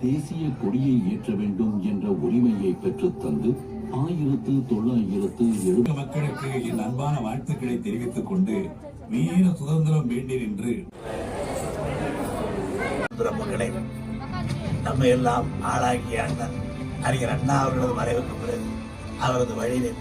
தேசிய கொடியை ஏற்ற வேண்டும் என்ற உரிமையை பெற்றுத் தந்து 1970 மக்களுக்கு என் அன்பான வாழ்த்துக்களை தெரிவித்துக் கொண்டு வீர சுதந்திரம் வேண்டேன் என்று நம்ம எல்லாம் ஆளாகிய அண்ணன் அறிஞர் அண்ணா அவர்களது மறைவுக்கு பிறகு அவரது வழியில்